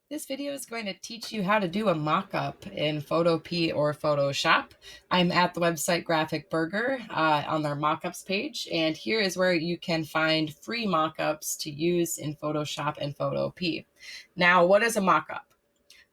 This video is going to teach you how to do a mock-up in Photopea or Photoshop. I'm at the website Graphic Burger on their mock-ups page, and here is where you can find free mock-ups to use in Photoshop and Photopea. Now, what is a mock-up?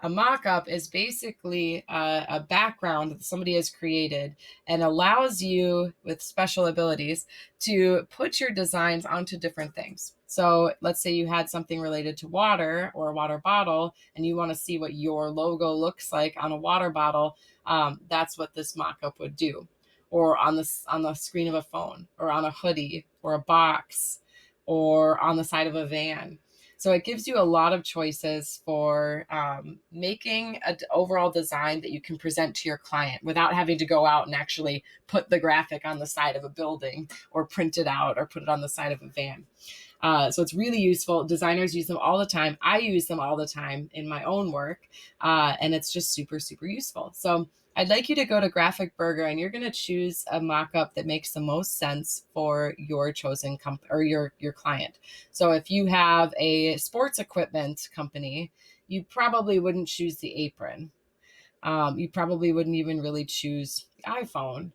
A mock-up is basically a background that somebody has created and allows you with special abilities to put your designs onto different things. So let's say you had something related to water or a water bottle and you want to see what your logo looks like on a water bottle. That's what this mock-up would do. Or on the screen of a phone, or on a hoodie, or a box, or on the side of a van. So it gives you a lot of choices for making an overall design that you can present to your client without having to go out and actually put the graphic on the side of a building or print it out or put it on the side of a van. So it's really useful. Designers use them all the time. I use them all the time in my own work, and it's just super, super useful. So I'd like you to go to Graphic Burger and you're going to choose a mock-up that makes the most sense for your chosen or your client. So if you have a sports equipment company, you probably wouldn't choose the apron. You probably wouldn't even really choose the iPhone.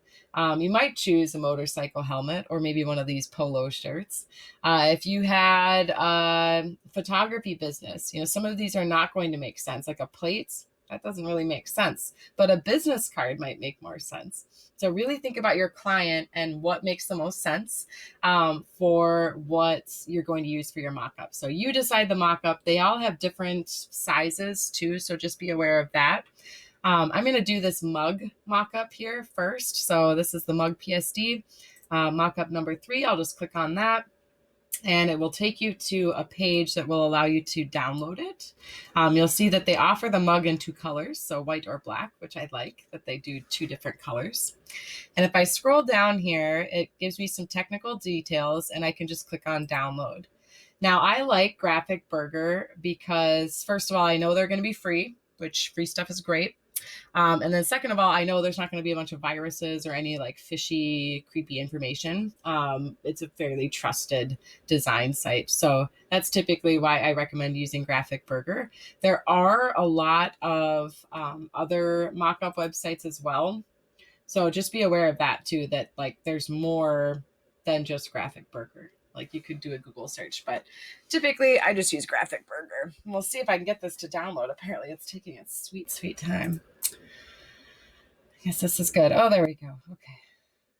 You might choose a motorcycle helmet or maybe one of these polo shirts. If you had a photography business, some of these are not going to make sense, like a plate. That doesn't really make sense, but a business card might make more sense. So really think about your client and what makes the most sense for what you're going to use for your mock-up. So you decide the mock-up. They all have different sizes too, so just be aware of that. I'm going to do this mug mock-up here first. So this is the mug PSD mock-up number 3. I'll just click on that, and it will take you to a page that will allow you to download it. You'll see that they offer the mug in 2 colors, so white or black, which I like that they do 2 different colors. And if I scroll down here, it gives me some technical details, and I can just click on download. Now, I like Graphic Burger because, first of all, I know they're going to be free, which free stuff is great. And then second of all, I know there's not going to be a bunch of viruses or any like fishy, creepy information. It's a fairly trusted design site. So that's typically why I recommend using Graphic Burger. There are a lot of other mock-up websites as well. So just be aware of that too, that like there's more than just Graphic Burger. Like you could do a Google search, but typically I just use Graphic Burger. We'll see if I can get this to download. Apparently it's taking its sweet, sweet time. I guess this is good. Oh, there we go. Okay.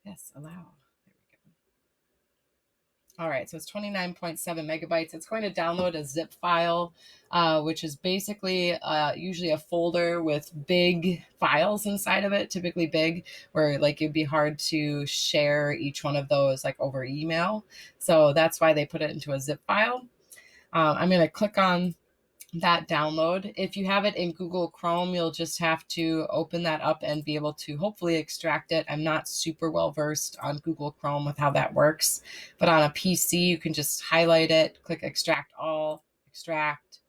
Yes, allow. There we go. All right, so it's 29.7 megabytes. It's going to download a zip file, which is basically usually a folder with big files inside of it, typically big, where like it'd be hard to share each one of those like over email. So that's why they put it into a zip file. I'm going to click on that download. If you have it in Google Chrome, you'll just have to open that up and be able to hopefully extract it. I'm not super well versed on Google Chrome with how that works, but on a PC, you can just highlight it, click extract all, extract.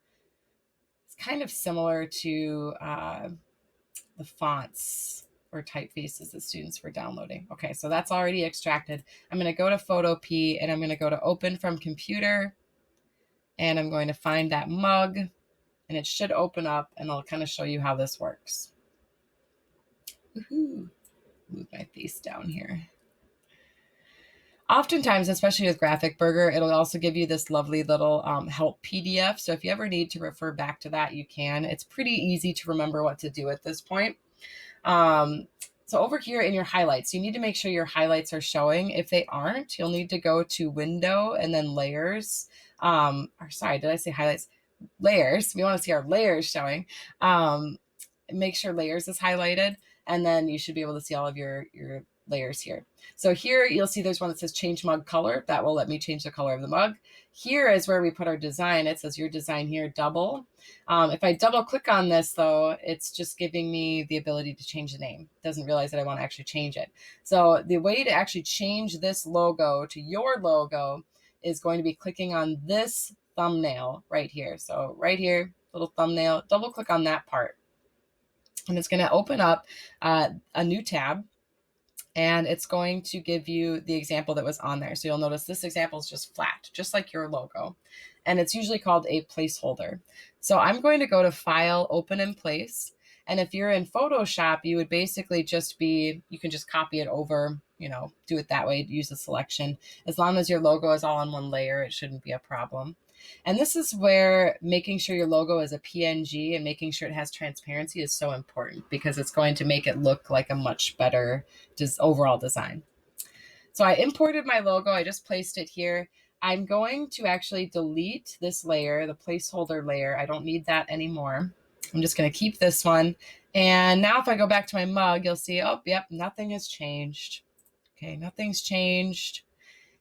It's kind of similar to the fonts or typefaces that students were downloading. Okay, so that's already extracted. I'm going to go to Photopea and I'm going to go to open from computer. And I'm going to find that mug, and it should open up, and I'll kind of show you how this works. Woohoo! Move my face down here. Oftentimes, especially with Graphic Burger, it'll also give you this lovely little help PDF. So if you ever need to refer back to that, you can. It's pretty easy to remember what to do at this point. So over here in your highlights, you need to make sure your highlights are showing. If they aren't, you'll need to go to Window and then Layers. Or sorry, did I say highlights? Layers. We want to see our layers showing. Make sure Layers is highlighted, and then you should be able to see all of your layers here. So here you'll see there's one that says change mug color. That will let me change the color of the mug. Here is where we put our design. It says your design here, double. If I double click on this though, it's just giving me the ability to change the name. It doesn't realize that I want to actually change it. So the way to actually change this logo to your logo is going to be clicking on this thumbnail right here. So right here, little thumbnail, double click on that part. And it's going to open up a new tab. And it's going to give you the example that was on there. So you'll notice this example is just flat, just like your logo. and it's usually called a placeholder. So I'm going to go to File, Open in Place. And if you're in Photoshop, you would basically just be, you can just copy it over, do it that way, use the selection. As long as your logo is all on one layer, it shouldn't be a problem. And this is where making sure your logo is a PNG and making sure it has transparency is so important, because it's going to make it look like a much better overall design. So I imported my logo. I just placed it here. I'm going to actually delete this layer, the placeholder layer. I don't need that anymore. I'm just going to keep this one. And now if I go back to my mug, you'll see, oh, yep, nothing has changed. Okay, nothing's changed.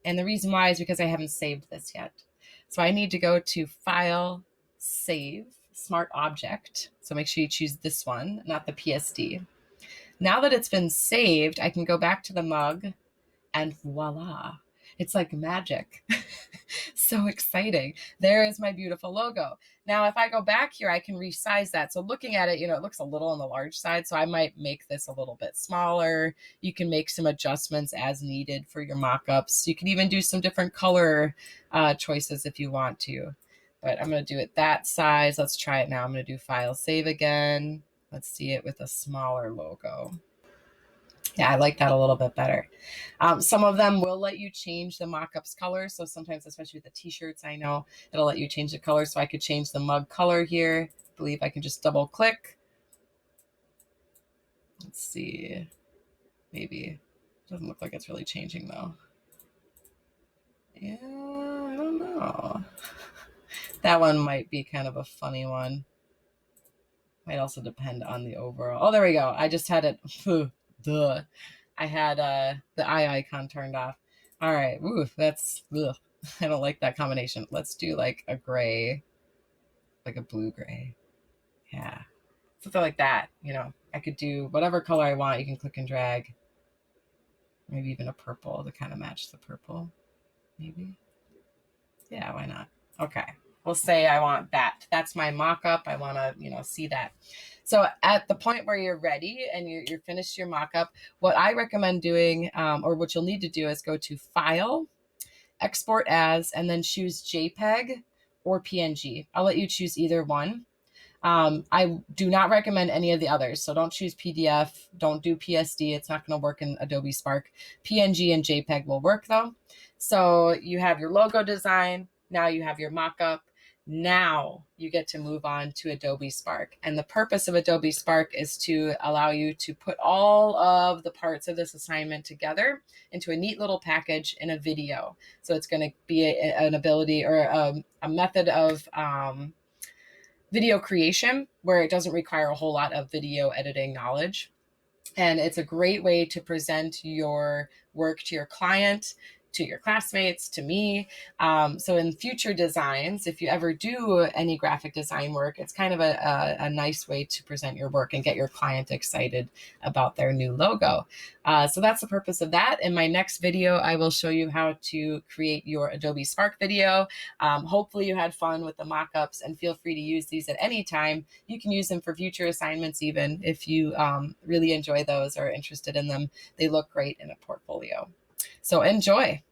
And the reason why is because I haven't saved this yet. So I need to go to File, Save, Smart Object. So make sure you choose this one, not the PSD. Now that it's been saved, I can go back to the mug, and voila, it's like magic. So exciting. There is my beautiful logo. Now, if I go back here, I can resize that. So looking at it, it looks a little on the large side. So I might make this a little bit smaller. You can make some adjustments as needed for your mock-ups. You can even do some different color choices if you want to. But I'm going to do it that size. Let's try it now. I'm going to do File, Save again. Let's see it with a smaller logo. Yeah, I like that a little bit better. Some of them will let you change the mock-ups color. So sometimes, especially with the t-shirts, I know it'll let you change the color. So I could change the mug color here. I believe I can just double click. Let's see. Maybe. Doesn't look like it's really changing though. Yeah, I don't know. That one might be kind of a funny one. Might also depend on the overall. Oh, there we go. I just had it. Duh. I had the eye icon turned off. All right. Ooh, that's, ugh. I don't like that combination. Let's do like a gray, like a blue gray. Yeah. Something like that. I could do whatever color I want. You can click and drag. Maybe even a purple to kind of match the purple. Maybe. Yeah, why not? Okay. We'll say I want that. That's my mock-up. I want to, see that. So at the point where you're ready and you're finished your mock-up, what I recommend doing, or what you'll need to do, is go to File, Export As, and then choose JPEG or PNG. I'll let you choose either one. I do not recommend any of the others. So don't choose PDF. Don't do PSD. It's not going to work in Adobe Spark. PNG and JPEG will work though. So you have your logo design. Now you have your mock-up. Now you get to move on to Adobe Spark. And the purpose of Adobe Spark is to allow you to put all of the parts of this assignment together into a neat little package in a video. So it's going to be an ability or a method of video creation where it doesn't require a whole lot of video editing knowledge. And it's a great way to present your work to your client, to your classmates, to me. So in future designs, if you ever do any graphic design work, it's kind of a nice way to present your work and get your client excited about their new logo. So that's the purpose of that. In my next video, I will show you how to create your Adobe Spark video. Hopefully you had fun with the mock-ups, and feel free to use these at any time. You can use them for future assignments even if you really enjoy those or are interested in them. They look great in a portfolio. So enjoy.